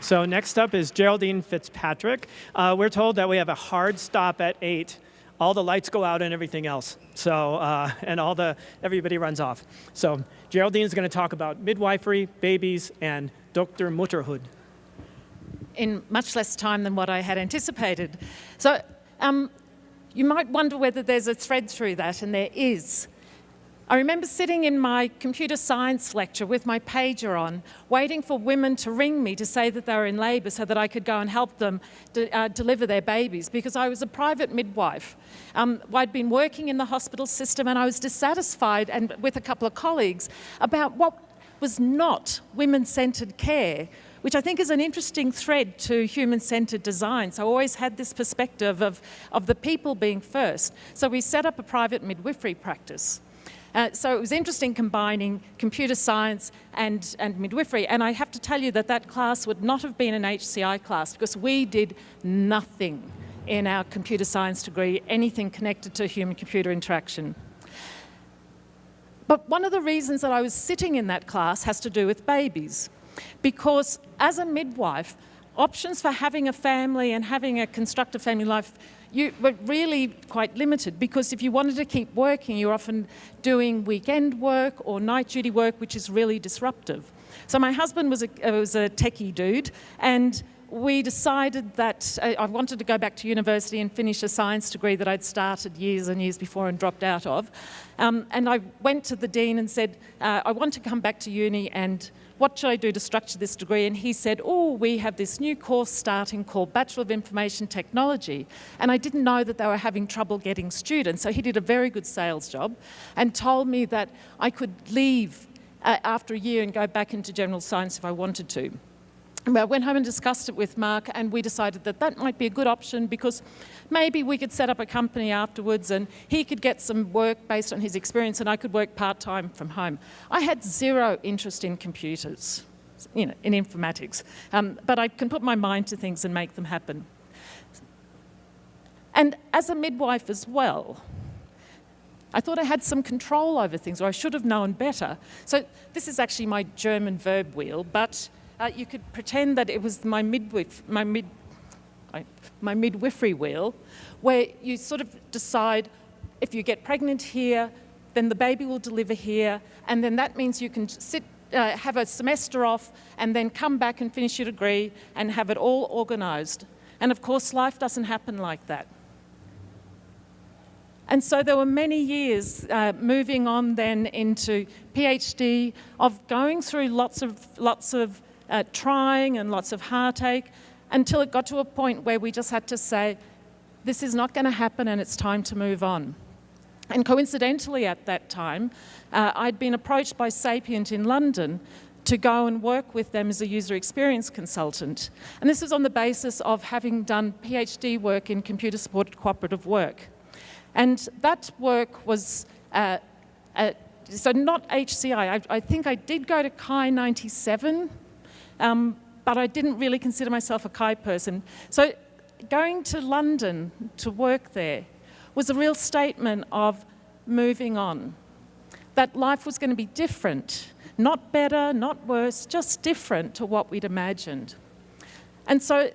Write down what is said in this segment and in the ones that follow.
So next up is Geraldine Fitzpatrick. We're told that we have a hard stop at 8. All the lights go out and everything else. So, and everybody runs off. So Geraldine is going to talk about midwifery, babies, and Doktormutterhood. In much less time than what I had anticipated. So you might wonder whether there's a thread through that, and there is. I remember sitting in my computer science lecture with my pager on, waiting for women to ring me to say that they were in labour so that I could go and help them deliver their babies, because I was a private midwife. I'd been working in the hospital system, and I was dissatisfied, and with a couple of colleagues, about what was not women-centred care, which I think is an interesting thread to human-centred design. So I always had this perspective of the people being first. So we set up a private midwifery practice. So it was interesting combining computer science and midwifery. And I have to tell you that that class would not have been an HCI class, because we did nothing in our computer science degree, anything connected to human-computer interaction. But one of the reasons that I was sitting in that class has to do with babies. Because as a midwife, options for having a family and having a constructive family life, you were really quite limited, because if you wanted to keep working, you're often doing weekend work or night duty work, which is really disruptive. So my husband was a techie dude, and we decided that I wanted to go back to university and finish a science degree that I'd started years and years before and dropped out of. And I went to the dean and said, I want to come back to uni, and what should I do to structure this degree? And he said, oh, we have this new course starting called Bachelor of Information Technology. And I didn't know that they were having trouble getting students. So he did a very good sales job and told me that I could leave after a year and go back into general science if I wanted to. I went home and discussed it with Mark, and we decided that that might be a good option, because maybe we could set up a company afterwards and he could get some work based on his experience, and I could work part-time from home. I had zero interest in computers, in informatics, but I can put my mind to things and make them happen. And as a midwife as well, I thought I had some control over things, or I should have known better. So this is actually my German verb wheel, but you could pretend that it was my midwifery wheel, where you sort of decide, if you get pregnant here, then the baby will deliver here, and then that means you can have a semester off and then come back and finish your degree and have it all organised. And of course, life doesn't happen like that. And so there were many years moving on then into PhD, of going through lots of trying and lots of heartache, until it got to a point where we just had to say, this is not going to happen and it's time to move on. And coincidentally at that time, I'd been approached by Sapient in London to go and work with them as a user experience consultant. And this was on the basis of having done PhD work in computer-supported cooperative work. And that work was, so not HCI. I think I did go to Chi 97, but I didn't really consider myself a Chi person. So going to London to work there was a real statement of moving on, that life was going to be different, not better, not worse, just different to what we'd imagined. And so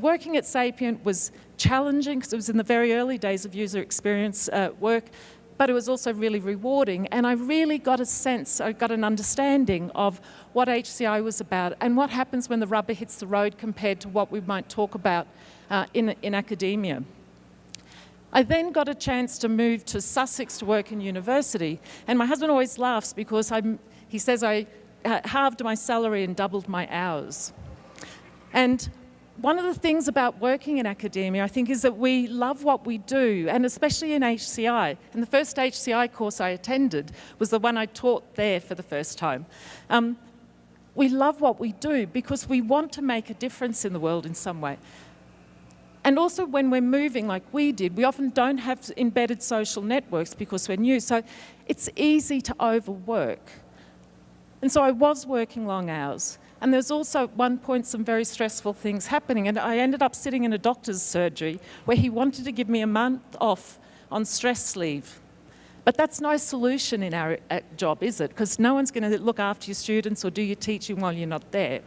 working at Sapient was challenging, because it was in the very early days of user experience work, but it was also really rewarding. And I really got a sense, I got an understanding of what HCI was about and what happens when the rubber hits the road compared to what we might talk about in academia. I then got a chance to move to Sussex to work in university. And my husband always laughs, because he says I halved my salary and doubled my hours. And one of the things about working in academia, I think, is that we love what we do, and especially in HCI. And the first HCI course I attended was the one I taught there for the first time. We love what we do because we want to make a difference in the world in some way. And also when we're moving like we did, we often don't have embedded social networks because we're new. So it's easy to overwork. And so I was working long hours. And there's also at one point some very stressful things happening. And I ended up sitting in a doctor's surgery where he wanted to give me a month off on stress leave. But that's no solution in our job, is it? Because no one's going to look after your students or do your teaching while you're not there.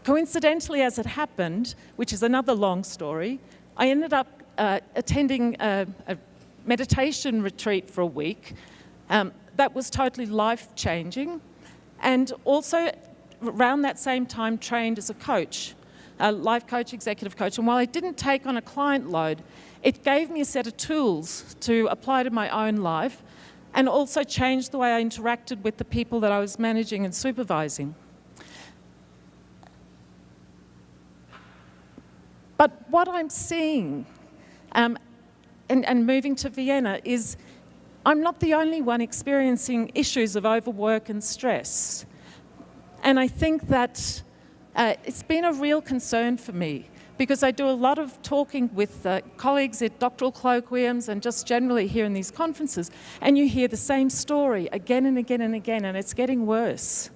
Coincidentally, as it happened, which is another long story, I ended up attending a meditation retreat for a week that was totally life-changing, and also around that same time trained as a coach, a life coach, executive coach. And while I didn't take on a client load, it gave me a set of tools to apply to my own life and also changed the way I interacted with the people that I was managing and supervising. But what I'm seeing, and moving to Vienna, is I'm not the only one experiencing issues of overwork and stress. And I think that it's been a real concern for me, because I do a lot of talking with colleagues at doctoral colloquiums and just generally here in these conferences, and you hear the same story again and again and again, and it's getting worse.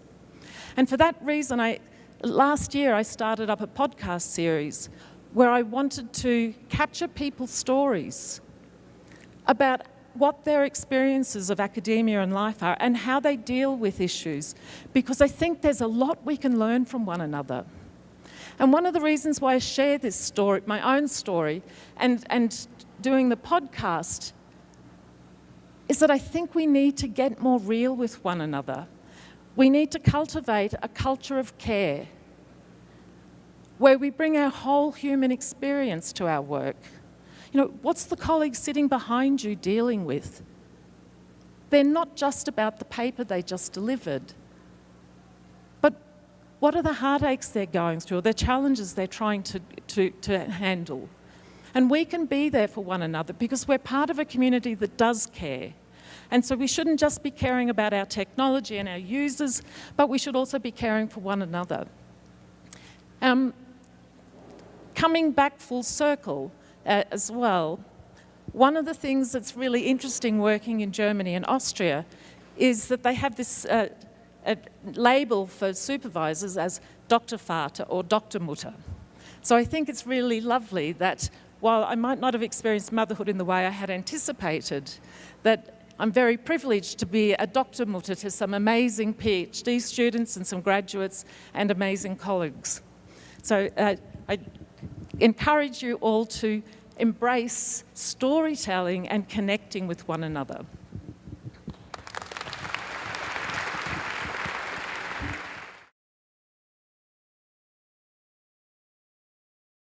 And for that reason, last year I started up a podcast series where I wanted to capture people's stories about what their experiences of academia and life are and how they deal with issues, because I think there's a lot we can learn from one another. And one of the reasons why I share this story, my own story, and doing the podcast, is that I think we need to get more real with one another. We need to cultivate a culture of care where we bring our whole human experience to our work. You know, what's the colleague sitting behind you dealing with? They're not just about the paper they just delivered, but what are the heartaches they're going through, or the challenges they're trying to handle? And we can be there for one another because we're part of a community that does care. And so we shouldn't just be caring about our technology and our users, but we should also be caring for one another. Coming back full circle as well, one of the things that's really interesting working in Germany and Austria is that they have this label for supervisors as Doktorvater or Doktormutter. So I think it's really lovely that while I might not have experienced motherhood in the way I had anticipated, that I'm very privileged to be a Doktormutter to some amazing PhD students and some graduates and amazing colleagues. So I encourage you all to embrace storytelling and connecting with one another.